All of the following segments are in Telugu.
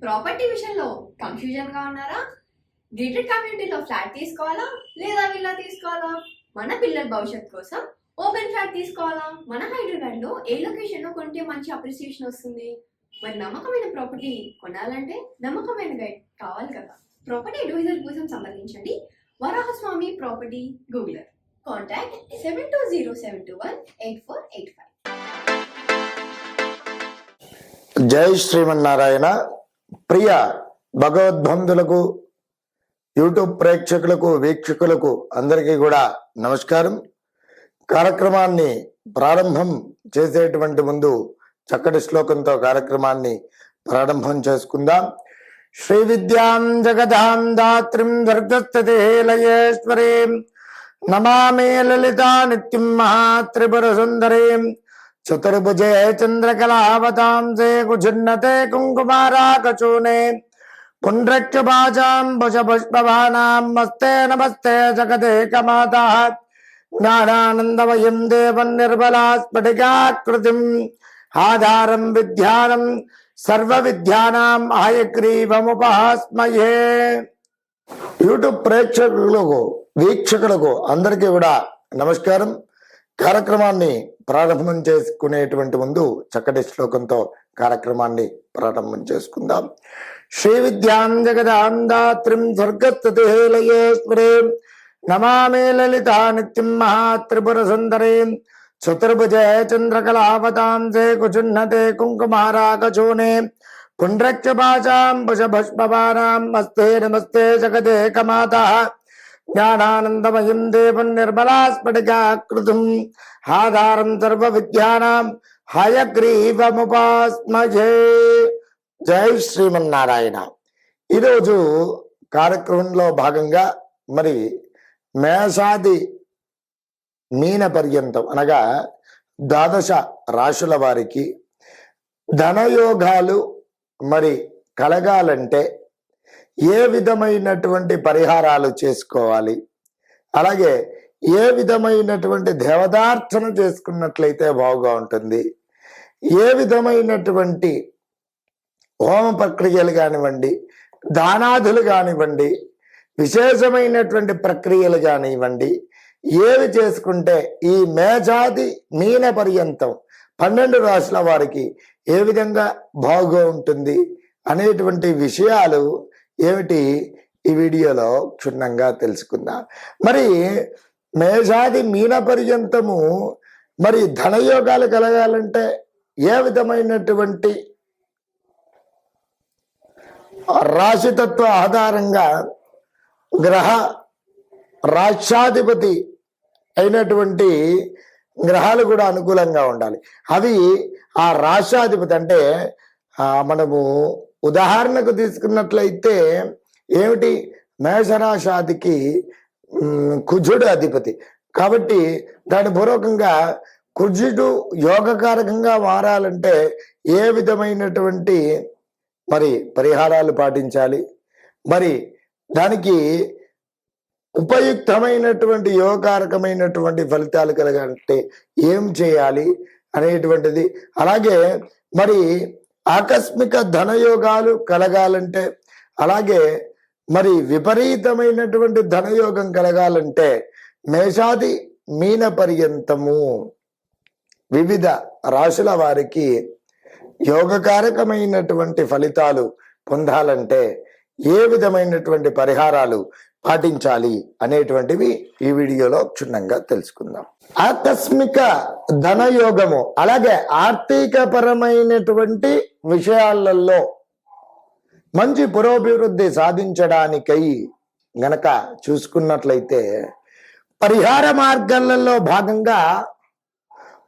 ప్రాపర్టీ విషయంలో కన్ఫ్యూజన్ గా ఉన్నారా? గేటెడ్ కమ్యూనిటీలో ఫ్లాట్ తీసుకోవాలా లేదా విల్లా తీసుకోవాలా? మన పిల్లల భవిష్యత్ కోసం ఓపెన్ ఫ్లాట్ తీసుకోవాలా? మన హైదరాబాద్ లో ఏ లొకేషన్ లో కొంటే మంచి అప్రిసియేషన్ వస్తుంది? మరి నమ్మకమైన ప్రాపర్టీ కొనాలంటే నమ్మకమైన గైడ్ కావాలి కదా. ప్రాపర్టీ అడ్వైజర్ కోసం సంప్రదించండి వరాహస్వామి ప్రాపర్టీ గూగులర్. కాంటాక్ట్ 7207218485. జై శ్రీమన్నారాయణ. ప్రియ భగవద్బంధులకు, యూట్యూబ్ ప్రేక్షకులకు, వీక్షకులకు అందరికీ కూడా నమస్కారం. కార్యక్రమాన్ని ప్రారంభం చేసేటువంటి ముందు చక్కటి శ్లోకంతో కార్యక్రమాన్ని ప్రారంభం చేసుకుందాం. శ్రీ విద్యాం జగదాం దాత్రిం దుర్గస్థితి లయేశ్వరీం నమామి లలితా నిత్యం మహాత్రిపుర సుందరీం చతుర్భుజే చంద్రకళావతాంసే కుజున్నతే కుంకుమారాకచూనే పుండ్రక్షపాజాం భుజపుష్పవానాం మస్తే నమస్తే జగదేకమాతః జ్ఞానానందమయం దేవం నిర్మలా స్ఫటికాకృతిం ఆధారం విద్యానం సర్వ విద్యానాం హయగ్రీవముపహాస్మయే. యూట్యూబ్ ప్రేక్షకులకు, వీక్షకులకు అందరికీ కూడా నమస్కారం. కార్యక్రమాన్ని ప్రారంభం చేసుకునేటువంటి ముందు చక్కటి శ్లోకంతో కార్యక్రమాన్ని ప్రారంభం చేసుకుందాం. శ్రీ విద్యాం జగదాం దాత్రిం స్వర్గస్థితి లయేశ్వరీం నమామి లలితా నిత్యం మహాత్రిపుర సుందరీం చతుర్భుజే చంద్రకళావతాంసే కుజున్నతే కుంకుమారాకచూనే పుండ్రక్షపాజాం భుజపుష్పవానాం మస్తే నమస్తే జగదేకమాతః జ్ఞానానందమయం దేవం నిర్మలా స్ఫటికాకృతిం ఆధారం సర్వ విద్యానాం హయగ్రీవముపాస్మయే. జై శ్రీమన్నారాయణ. ఈరోజు కార్యక్రమంలో భాగంగా మరి మేషాది మీన పర్యంతం అనగా ద్వాదశ రాశుల వారికి ధనయోగాలు మరి కలగాలంటే ఏ విధమైనటువంటి పరిహారాలు చేసుకోవాలి, అలాగే ఏ విధమైనటువంటి దేవతార్చన చేసుకున్నట్లయితే బాగుగా ఉంటుంది, ఏ విధమైనటువంటి హోమ ప్రక్రియలు కానివ్వండి, దానాదులు కానివ్వండి, విశేషమైనటువంటి ప్రక్రియలు కానివ్వండి, ఏవి చేసుకుంటే ఈ మేషాది మీన పర్యంతం 12 రాశుల వారికి ఏ విధంగా బాగుగా ఉంటుంది అనేటువంటి విషయాలు ఏమిటి ఈ వీడియోలో క్షుణ్ణంగా తెలుసుకుందాం. మరి మేషాది మీన పర్యంతము మరి ధనయోగాలు కలగాలంటే ఏ విధమైనటువంటి రాశితత్వ ఆధారంగా గ్రహ రాష్ట్రాధిపతి అయినటువంటి గ్రహాలు కూడా అనుకూలంగా ఉండాలి. అవి ఆ రాష్ట్రాధిపతి అంటే మనము ఉదాహరణకు తీసుకున్నట్లయితే ఏమిటి, మేషరాశాదికి కుజుడు అధిపతి కాబట్టి దాని పూర్వకంగా కుజుడు యోగకారకంగా మారాలంటే ఏ విధమైనటువంటి మరి పరిహారాలు పాటించాలి, మరి దానికి ఉపయుక్తమైనటువంటి యోగకారకమైనటువంటి ఫలితాలు కలగాలంటే ఏం చేయాలి అనేటువంటిది, అలాగే మరి ఆకస్మిక ధనయోగాలు కలగాలంటే, అలాగే మరి విపరీతమైనటువంటి ధనయోగం కలగాలంటే మేషాది మీన పర్యంతము వివిధ రాశుల వారికి యోగకారకమైనటువంటి ఫలితాలు పొందాలంటే ఏ విధమైనటువంటి పరిహారాలు పాటించాలి అనేటువంటివి ఈ వీడియోలో క్షుణ్ణంగా తెలుసుకుందాం. ఆకస్మిక ధనయోగము అలాగే ఆర్థిక పరమైనటువంటి విషయాలలో మంచి పురోభివృద్ధి సాధించడానికై గనక చూసుకున్నట్లయితే పరిహార మార్గాలలో భాగంగా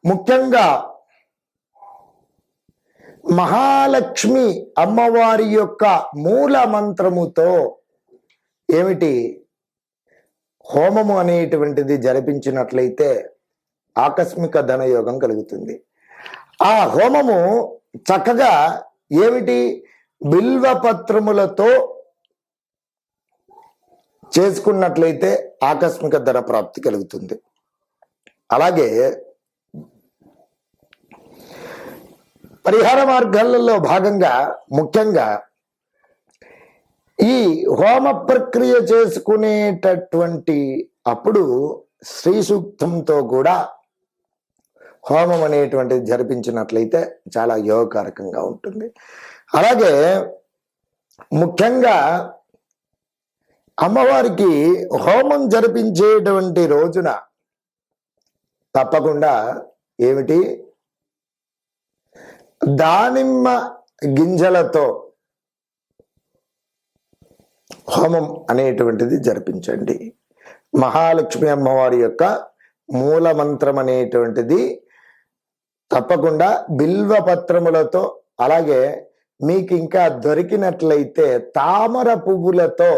ముఖ్యంగా మహాలక్ష్మి అమ్మవారి యొక్క మూల మంత్రముతో ఏమిటి హోమము అనేటువంటిది జరిపించినట్లయితే ఆకస్మిక ధనయోగం కలుగుతుంది. ఆ హోమము చక్కగా ఏమిటి బిల్వపత్రములతో చేసుకున్నట్లయితే ఆకస్మిక ధన ప్రాప్తి కలుగుతుంది. అలాగే పరిహార మార్గాలలో భాగంగా ముఖ్యంగా ఈ హోమ ప్రక్రియ చేసుకునేటటువంటి అప్పుడు శ్రీ సూక్తంతో కూడా హోమం అనేటువంటిది జరిపించినట్లయితే చాలా యోగకారకంగా ఉంటుంది. అలాగే ముఖ్యంగా అమ్మవారికి హోమం జరిపించేటువంటి రోజున తప్పకుండా ఏమిటి, దానిమ్మ గింజలతో హోమం అనేటువంటిది జరిపించండి. మహాలక్ష్మి అమ్మవారి యొక్క మూల మంత్రం అనేటువంటిది తప్పకుండా బిల్వ పత్రములతో, అలాగే మీకు ఇంకా దొరికినట్లయితే తామర పువ్వులతో,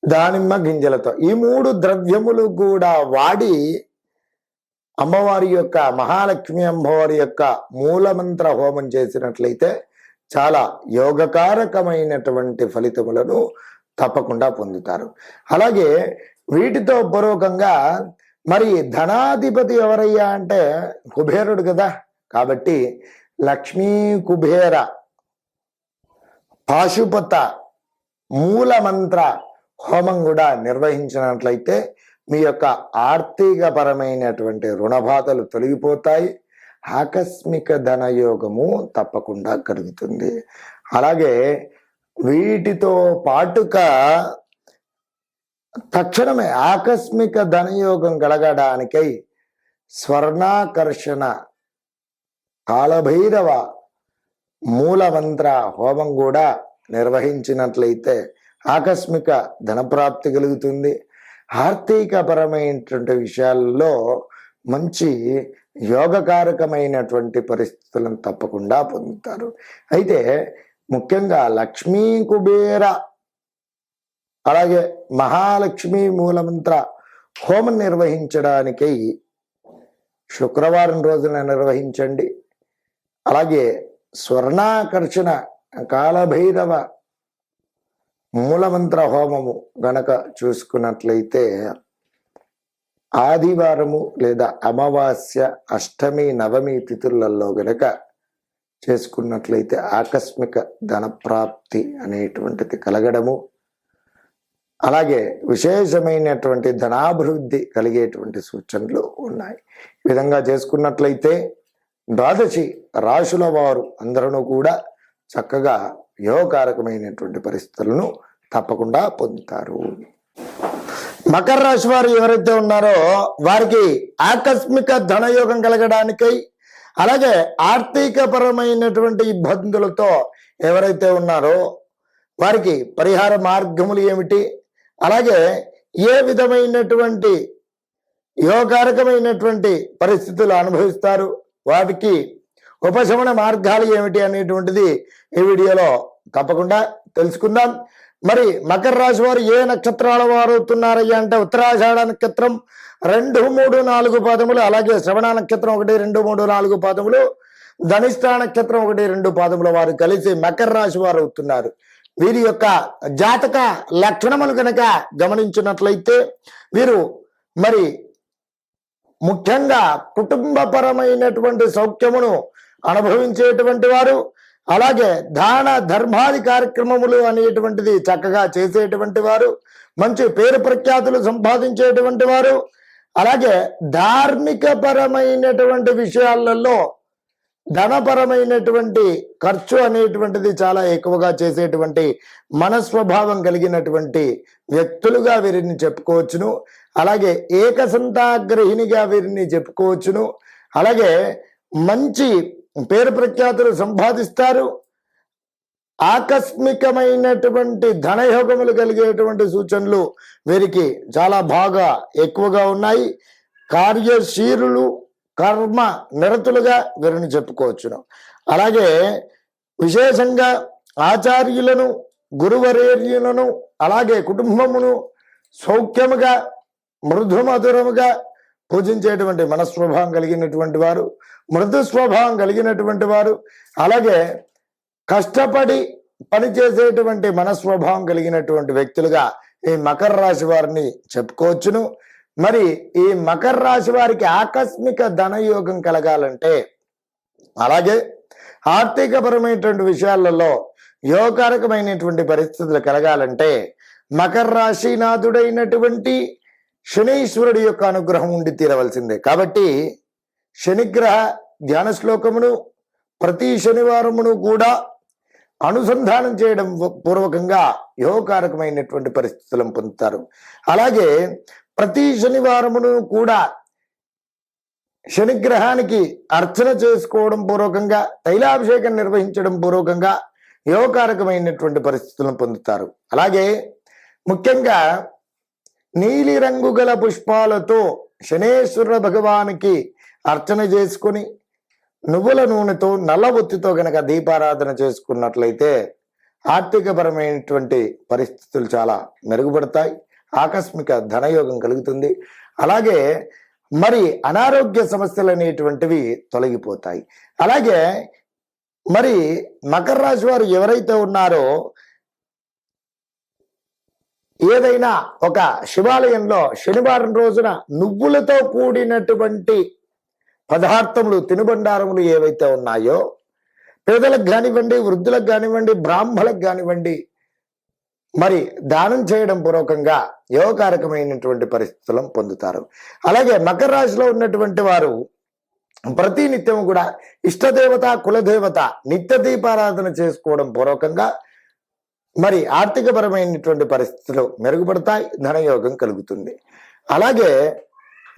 దానిమ్మ గింజలతో, ఈ 3 ద్రవ్యములు కూడా వాడి అమ్మవారి యొక్క మహాలక్ష్మి అమ్మవారి యొక్క మూలమంత్ర హోమం చేసినట్లయితే చాలా యోగకారకమైనటువంటి ఫలితములను తప్పకుండా పొందుతారు. అలాగే వీటితో పూర్వకంగా మరి ధనాధిపతి ఎవరయ్యా అంటే కుబేరుడు కదా, కాబట్టి లక్ష్మీ కుబేర పాశుపత మూలమంత్ర హోమం కూడా నిర్వహించినట్లయితే మీ యొక్క ఆర్థికపరమైనటువంటి రుణబాధలు తొలగిపోతాయి, ఆకస్మిక ధనయోగము తప్పకుండా కలుగుతుంది. అలాగే వీటితో పాటుగా తక్షణమే ఆకస్మిక ధనయోగం కలగడానికై స్వర్ణాకర్షణ కాలభైరవ మూలమంత్ర హోమం కూడా నిర్వహించినట్లయితే ఆకస్మిక ధనప్రాప్తి కలుగుతుంది. ఆర్థికపరమైనటువంటి విషయాల్లో మంచి యోగకారకమైనటువంటి పరిస్థితులను తప్పకుండా పొందుతారు. అయితే ముఖ్యంగా లక్ష్మీ కుబేర అలాగే మహాలక్ష్మి మూలమంత్ర హోమం నిర్వహించడానికై శుక్రవారం రోజున నిర్వహించండి. అలాగే స్వర్ణాకర్షణ కాలభైరవ మూలమంత్ర హోమము గనక చూసుకున్నట్లయితే ఆదివారము లేదా అమావాస్య, అష్టమి, నవమి తిథులలో గనక చేసుకున్నట్లయితే ఆకస్మిక ధనప్రాప్తి అనేటువంటిది కలగడము, అలాగే విశేషమైనటువంటి ధనాభివృద్ధి కలిగేటువంటి సూచనలు ఉన్నాయి. ఈ విధంగా చేసుకున్నట్లయితే 12 రాశుల వారు అందరూ కూడా చక్కగా యోగకారకమైనటువంటి పరిస్థితులను తప్పకుండా పొందుతారు. మకర రాశి వారు ఎవరైతే ఉన్నారో వారికి ఆకస్మిక ధనయోగం కలగడానికై, అలాగే ఆర్థిక పరమైనటువంటి ఇబ్బందులతో ఎవరైతే ఉన్నారో వారికి పరిహార మార్గములు ఏమిటి, అలాగే ఏ విధమైనటువంటి యోగకారకమైనటువంటి పరిస్థితులు అనుభవిస్తారు, వాటికి ఉపశమన మార్గాలు ఏమిటి అనేటువంటిది ఈ వీడియోలో తప్పకుండా తెలుసుకుందాం. మరి మకర రాశి వారు ఏ నక్షత్రాల వారు అవుతున్నారయ్యా అంటే ఉత్తరాషాఢ నక్షత్రం 2, 3, 4 పాదములు, అలాగే శ్రవణ నక్షత్రం 1, 2, 3, 4 పాదములు, ధనిష్ట నక్షత్రం 1, 2 పాదముల వారు కలిసి మకర రాశి వారు అవుతున్నారు. వీరి యొక్క జాతక లక్షణములు కనుక గమనించినట్లయితే వీరు మరి ముఖ్యంగా కుటుంబపరమైనటువంటి సౌఖ్యమును అనుభవించేటువంటి వారు, అలాగే దాన ధర్మాది కార్యక్రమములు అనేటువంటిది చక్కగా చేసేటువంటి వారు, మంచి పేరు ప్రఖ్యాతులు సంపాదించేటువంటి వారు, అలాగే ధార్మిక పరమైనటువంటి విషయాలలో ధనపరమైనటువంటి ఖర్చు అనేటువంటిది చాలా ఎక్కువగా చేసేటువంటి మనస్వభావం కలిగినటువంటి వ్యక్తులుగా వీరిని చెప్పుకోవచ్చును. అలాగే ఏకసంతాగ్రహిణిగా వీరిని చెప్పుకోవచ్చును. అలాగే మంచి పేరు ప్రఖ్యాతులు సంపాదిస్తారు. ఆకస్మికమైనటువంటి ధనయోగములు కలిగేటువంటి సూచనలు వీరికి చాలా బాగా ఎక్కువగా ఉన్నాయి. కార్యశీలులు, కర్మ నిరతులుగా వీరిని చెప్పుకోవచ్చును. అలాగే విశేషంగా ఆచార్యులను, గురువరేర్యులను, అలాగే కుటుంబమును సౌఖ్యముగా మృదుమధురముగా పూజించేటువంటి మనస్వభావం కలిగినటువంటి వారు, మృదు స్వభావం కలిగినటువంటి వారు, అలాగే కష్టపడి పనిచేసేటువంటి మనస్వభావం కలిగినటువంటి వ్యక్తులుగా ఈ మకర రాశి వారిని చెప్పుకోవచ్చును. మరి ఈ మకర రాశి వారికి ఆకస్మిక ధనయోగం కలగాలంటే, అలాగే ఆర్థికపరమైనటువంటి విషయాలలో యోగకారకమైనటువంటి పరిస్థితులు కలగాలంటే మకర రాశినాథుడైనటువంటి శనీశ్వరుడి యొక్క అనుగ్రహం ఉండి తీరవలసిందే. కాబట్టి శనిగ్రహ ధ్యాన శ్లోకమును ప్రతి శనివారమును కూడా అనుసంధానం చేయడం పూర్వకంగా యోగకారకమైనటువంటి పరిస్థితులను పొందుతారు. అలాగే ప్రతి శనివారమును కూడా శనిగ్రహానికి అర్చన చేసుకోవడం పూర్వకంగా, తైలాభిషేకం నిర్వహించడం పూర్వకంగా యోగకారకమైనటువంటి పరిస్థితులను పొందుతారు. అలాగే ముఖ్యంగా నీలి రంగు గల పుష్పాలతో శనేశ్వర భగవానికి అర్చన చేసుకుని నువ్వుల నూనెతో నల్ల ఒత్తితో గనక దీపారాధన చేసుకున్నట్లయితే ఆర్థికపరమైనటువంటి పరిస్థితులు చాలా మెరుగుపడతాయి. ఆకస్మిక ధనయోగం కలుగుతుంది. అలాగే మరి అనారోగ్య సమస్యలు అనేటువంటివి తొలగిపోతాయి. అలాగే మరి మకర రాశి వారు ఎవరైతే ఉన్నారో ఏదైనా ఒక శివాలయంలో శనివారం రోజున నువ్వులతో కూడినటువంటి పదార్థములు, తినుబండారములు ఏవైతే ఉన్నాయో పేదలకు కానివ్వండి, వృద్ధులకు కానివ్వండి, బ్రాహ్మణులకు కానివ్వండి, మరి దానం చేయడం పూర్వకంగా యోగకారకమైనటువంటి పరిస్థితులను పొందుతారు. అలాగే మకర రాశిలో ఉన్నటువంటి వారు ప్రతి నిత్యం కూడా ఇష్టదేవత, కులదేవత నిత్య దీపారాధన చేసుకోవడం పూర్వకంగా మరి ఆర్థికపరమైనటువంటి పరిస్థితులు మెరుగుపడతాయి, ధనయోగం కలుగుతుంది. అలాగే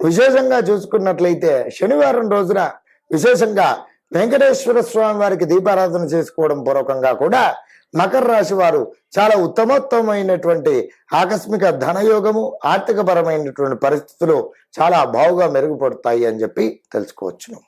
విశేషంగా చూసుకున్నట్లయితే శనివారం రోజున విశేషంగా వెంకటేశ్వర స్వామి వారికి దీపారాధన చేసుకోవడం పూర్వకంగా కూడా మకర రాశి వారు చాలా ఉత్తమోత్తమైనటువంటి ఆకస్మిక ధనయోగము, ఆర్థికపరమైనటువంటి పరిస్థితులు చాలా బాగుగా మెరుగుపడతాయి అని చెప్పి తెలుసుకోవచ్చును.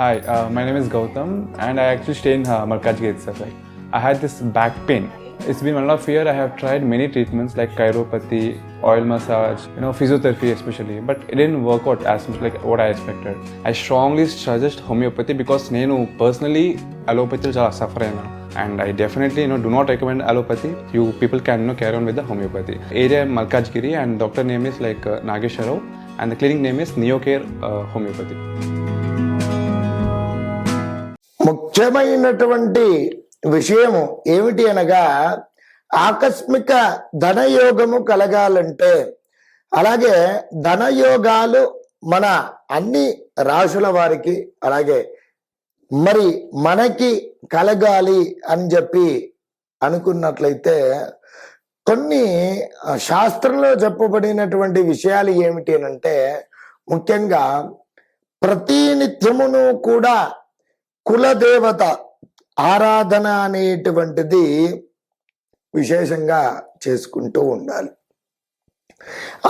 Hi, my name is Gautam and I actually stay in Malkajgiri itself. Like, I had this back pain. It's been 1.5 years. I have tried many treatments like chiropathy, oil massage, physiotherapy especially, but it didn't work out as much like what I expected. I strongly suggest homeopathy because నేను personally allopathy చాలా suffer అయినా, and I definitely do not recommend allopathy. You people can carry on with the homeopathy. Area Malkajgiri and doctor name is like Nageswara Rao and the clinic name is Neocare Homeopathy. ముఖ్యమైనటువంటి విషయము ఏమిటి అనగా ఆకస్మిక ధనయోగము కలగాలంటే, అలాగే ధనయోగాలు మన అన్ని రాశుల వారికి అలాగే మరి మనకి కలగాలి అని చెప్పి అనుకున్నట్లయితే కొన్ని శాస్త్రంలో చెప్పబడినటువంటి విషయాలు ఏమిటి అంటే, ముఖ్యంగా ప్రతి నిత్యమును కూడా కులదేవత ఆరాధన అనేటువంటిది విశేషంగా చేసుకుంటూ ఉండాలి.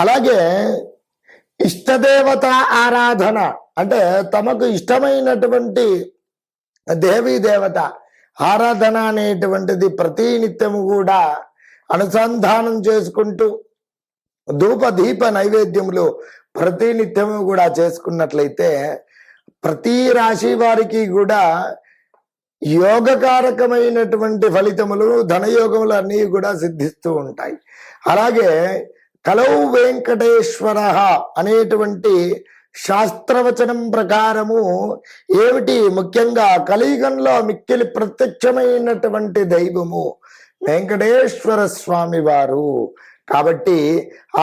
అలాగే ఇష్టదేవత ఆరాధన అంటే తమకు ఇష్టమైనటువంటి దేవీ దేవత ఆరాధన అనేటువంటిది ప్రతి నిత్యము కూడా అనుసంధానం చేసుకుంటూ ధూప దీప నైవేద్యములు ప్రతి నిత్యము కూడా చేసుకున్నట్లయితే ప్రతి రాశి వారికి కూడా యోగకారకమైనటువంటి ఫలితములు, ధనయోగములు అన్నీ కూడా సిద్ధిస్తూ ఉంటాయి. అలాగే కలౌ వెంకటేశ్వర అనేటువంటి శాస్త్రవచనం ప్రకారము ఏమిటి, ముఖ్యంగా కలియుగంలో మిక్కిలి ప్రత్యక్షమైనటువంటి దైవము వెంకటేశ్వర స్వామి వారు. కాబట్టి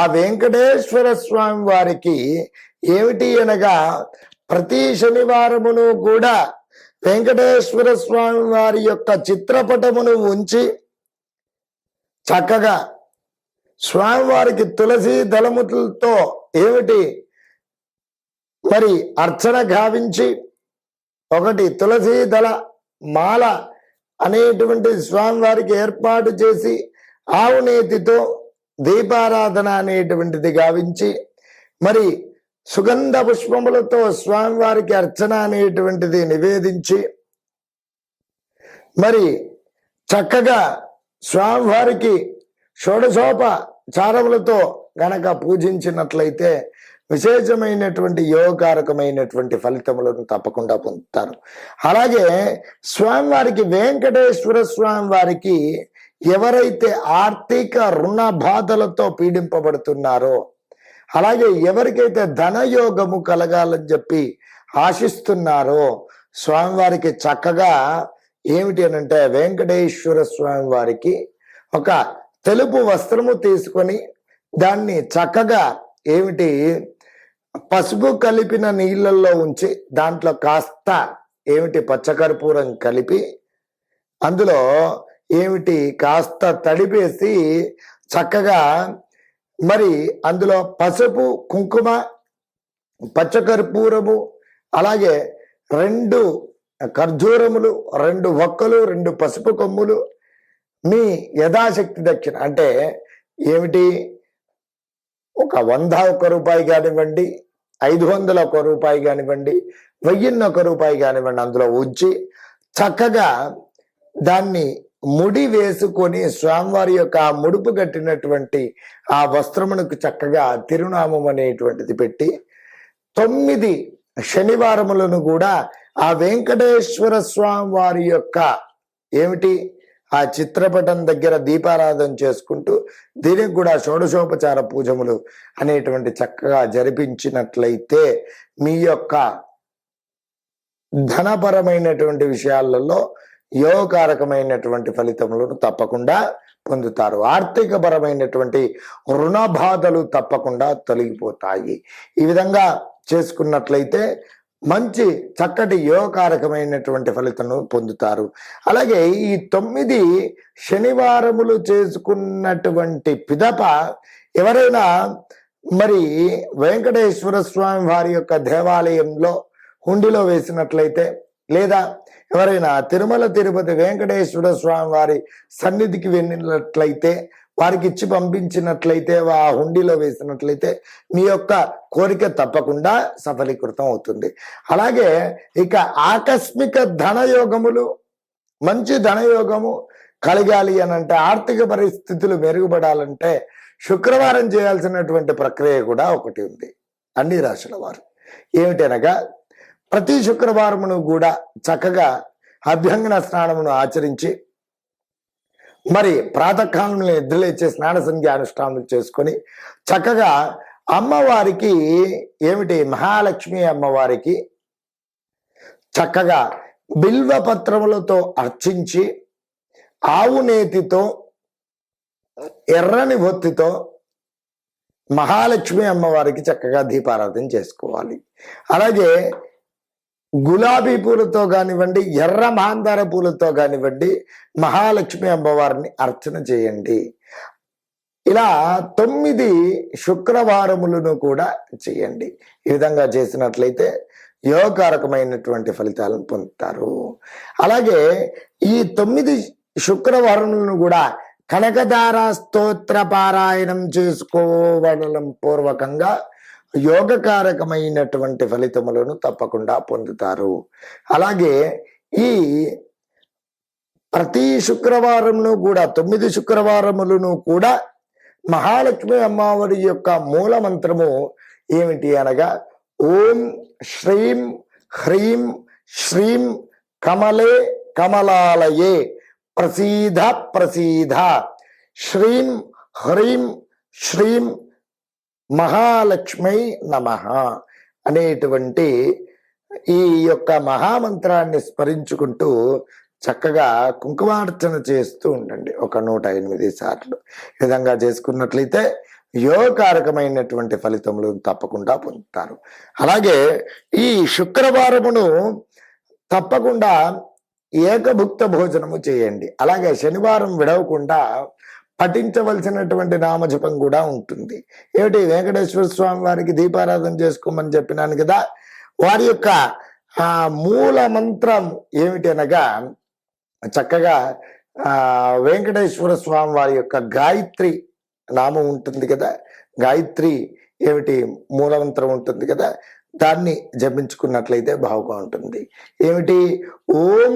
ఆ వెంకటేశ్వర స్వామి వారికి ఏమిటి అనగా ప్రతి శనివారమును కూడా వెంకటేశ్వర స్వామి వారి యొక్క చిత్రపటమును ఉంచి చక్కగా స్వామివారికి తులసి దళములతో ఏమిటి మరి అర్చన గావించి ఒకటి తులసి దళ మాల అనేటువంటి స్వామివారికి ఏర్పాటు చేసి ఆవు నేతితో దీపారాధన అనేటువంటిది గావించి మరి సుగంధ పుష్పములతో స్వామివారికి అర్చన అనేటువంటిది నివేదించి మరి చక్కగా స్వామివారికి షోడశోపచారములతో గనక పూజించినట్లయితే విశేషమైనటువంటి యోగకారకమైనటువంటి ఫలితములను తప్పకుండా పొందుతారు. అలాగే స్వామివారికి వెంకటేశ్వర స్వామి వారికి ఎవరైతే ఆర్థిక రుణ బాధలతో పీడింపబడుతున్నారో, అలాగే ఎవరికైతే ధనయోగము కలగాలని చెప్పి ఆశిస్తున్నారో స్వామివారికి చక్కగా ఏమిటి అని అంటే వెంకటేశ్వర స్వామి వారికి ఒక తెలుపు వస్త్రము తీసుకొని దాన్ని చక్కగా ఏమిటి పసుపు కలిపిన నీళ్ళల్లో ఉంచి దాంట్లో కాస్త ఏమిటి పచ్చకర్పూరం కలిపి అందులో ఏమిటి కాస్త తడిపేసి చక్కగా మరి అందులో పసుపు కుంకుమ పచ్చకర్పూరము అలాగే 2 ఖర్జూరములు 2 వక్కలు 2 పసుపు కొమ్ములు మీ యథాశక్తి దక్షిణ అంటే ఏమిటి ఒక 100 రూపాయి కానివ్వండి 500 రూపాయి కానివ్వండి 1000 రూపాయి కానివ్వండి అందులో ఉంచి చక్కగా దాన్ని ముడి వేసుకొని స్వామివారి యొక్క ఆ ముడుపు కట్టినటువంటి ఆ వస్త్రమునకు చక్కగా తిరునామం అనేటువంటిది పెట్టి 9 శనివారములను కూడా ఆ వెంకటేశ్వర స్వామి వారి యొక్క ఏమిటి ఆ చిత్రపటం దగ్గర దీపారాధన చేసుకుంటూ దీనికి కూడా షోడశోపచార పూజములు అనేటువంటి చక్కగా జరిపించినట్లయితే మీ యొక్క ధనపరమైనటువంటి విషయాలలో యోగకారకమైనటువంటి ఫలితములను తప్పకుండా పొందుతారు. ఆర్థిక పరమైనటువంటి రుణ బాధలు తప్పకుండా తొలగిపోతాయి. ఈ విధంగా చేసుకున్నట్లయితే మంచి చక్కటి యోగకారకమైనటువంటి ఫలితము పొందుతారు. అలాగే ఈ 9 శనివారములు చేసుకున్నటువంటి పిదప ఎవరైనా మరి వెంకటేశ్వర స్వామి వారి యొక్క దేవాలయంలో హుండీలో వేసినట్లయితే లేదా ఎవరైనా తిరుమల తిరుపతి వెంకటేశ్వర స్వామి వారి సన్నిధికి వెళ్ళినట్లయితే వారికి ఇచ్చి పంపించినట్లయితే ఆ హుండీలో వేసినట్లయితే మీ యొక్క కోరిక తప్పకుండా సఫలీకృతం అవుతుంది. అలాగే ఇక ఆకస్మిక ధనయోగములు మంచి ధనయోగము కలగాలి అని అంటే ఆర్థిక పరిస్థితులు మెరుగుపడాలంటే శుక్రవారం చేయాల్సినటువంటి ప్రక్రియ కూడా ఒకటి ఉంది అన్ని రాశుల వారు. ఏమిటనగా ప్రతి శుక్రవారమును కూడా చక్కగా అభ్యంగన స్నానమును ఆచరించి మరి ప్రాతకాలంలో నిద్రలేచే స్నాన సంధ్య అనుష్ఠానం చేసుకొని చక్కగా అమ్మవారికి ఏమిటి మహాలక్ష్మి అమ్మవారికి చక్కగా బిల్వ పత్రములతో అర్చించి ఆవు నేతితో ఎర్రని ఒత్తితో మహాలక్ష్మి అమ్మవారికి చక్కగా దీపారాధన చేసుకోవాలి. అలాగే గులాబీ పూలతో కానివ్వండి ఎర్ర మాందార పూలతో కానివ్వండి మహాలక్ష్మి అమ్మవారిని అర్చన చేయండి. ఇలా 9 శుక్రవారములను కూడా చేయండి. ఈ విధంగా చేసినట్లయితే యోగకారకమైనటువంటి ఫలితాలను పొందుతారు. అలాగే ఈ 9 శుక్రవారములను కూడా కనకదార స్తోత్ర పారాయణం చేసుకోవడం పూర్వకంగా యోగకారకమైనటువంటి ఫలితములను తప్పకుండా పొందుతారు. అలాగే ఈ ప్రతి శుక్రవారమును కూడా 9 శుక్రవారములను కూడా మహాలక్ష్మి అమ్మవారి యొక్క మూల మంత్రము ఏమిటి అనగా ఓం శ్రీం హ్రీం శ్రీం కమలే కమలాలయే ప్రసీద ప్రసీద శ్రీం హ్రీం శ్రీం మహాలక్ష్మై నమః అనేటువంటి ఈ యొక్క మహామంత్రాన్ని స్మరించుకుంటూ చక్కగా కుంకుమార్చన చేస్తూ ఉండండి ఒక 108 సార్లు. ఈ విధంగా చేసుకున్నట్లయితే యోగకారకమైనటువంటి ఫలితములు తప్పకుండా పొందుతారు. అలాగే ఈ శుక్రవారమును తప్పకుండా ఏకభుక్త భోజనము చేయండి. అలాగే శనివారం విడవకుండా పఠించవలసినటువంటి నామజపం కూడా ఉంటుంది. ఏమిటి వెంకటేశ్వర స్వామి వారికి దీపారాధన చేసుకోమని చెప్పినాను కదా, వారి యొక్క ఆ మూల మంత్రం ఏమిటి అనగా చక్కగా వెంకటేశ్వర స్వామి వారి యొక్క గాయత్రి నామం ఉంటుంది కదా, గాయత్రి ఏమిటి మూలమంత్రం ఉంటుంది కదా, దాన్ని జపించుకున్నట్లయితే బాగుగా ఉంటుంది. ఏమిటి ఓం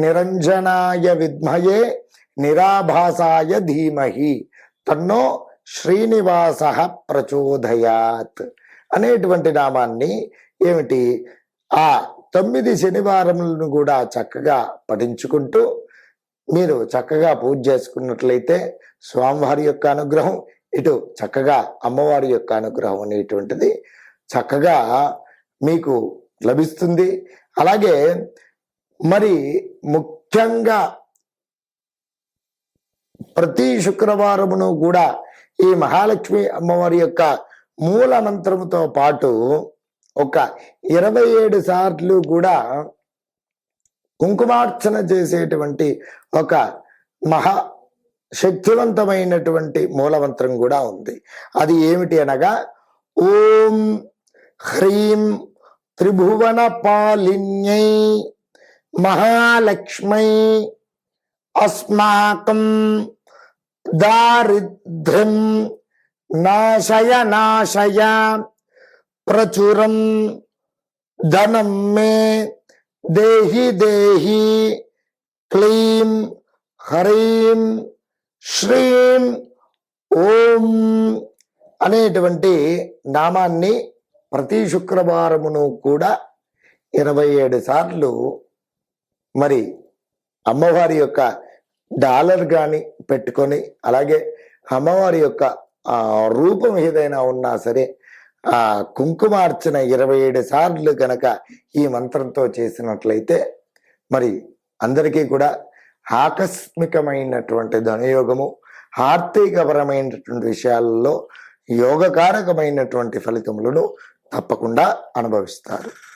నిరంజనాయ విద్మయే నిరాభాసాయ ధీమహి తన్నో శ్రీనివాస ప్రచోదయాత్ అనేటువంటి నామాన్ని ఏమిటి ఆ 9 శనివారములను కూడా చక్కగా పఠించుకుంటూ మీరు చక్కగా పూజ చేసుకున్నట్లయితే స్వామివారి యొక్క అనుగ్రహం ఇటు చక్కగా అమ్మవారి యొక్క అనుగ్రహం అనేటువంటిది చక్కగా మీకు లభిస్తుంది. అలాగే మరి ముఖ్యంగా ప్రతి శుక్రవారమును కూడా ఈ మహాలక్ష్మి అమ్మవారి యొక్క మూల మంత్రముతో పాటు ఒక 27 సార్లు కూడా కుంకుమార్చన చేసేటువంటి ఒక మహా శక్తివంతమైనటువంటి మూలమంత్రం కూడా ఉంది. అది ఏమిటి అనగా ఓం హ్రీం త్రిభువన పాలిన్యై మహాలక్ష్మై అస్మాకం దారిద్ర్యం నాశయ నాశయ ప్రచురం ధనం మే దేహి దేహి క్లీం హ్రీం శ్రీం ఓం అనేటువంటి నామాన్ని ప్రతి శుక్రవారమును కూడా 27 సార్లు మరి అమ్మవారి యొక్క డాలర్ కానీ పెట్టుకొని, అలాగే అమ్మవారి యొక్క రూపం ఏదైనా ఉన్నా సరే ఆ కుంకుమార్చన 27 సార్లు గనక ఈ మంత్రంతో చేసినట్లయితే మరి అందరికీ కూడా ఆకస్మికమైనటువంటి ధనయోగము, ఆర్థికపరమైనటువంటి విషయాలలో యోగకారకమైనటువంటి ఫలితములను తప్పకుండా అనుభవిస్తారు.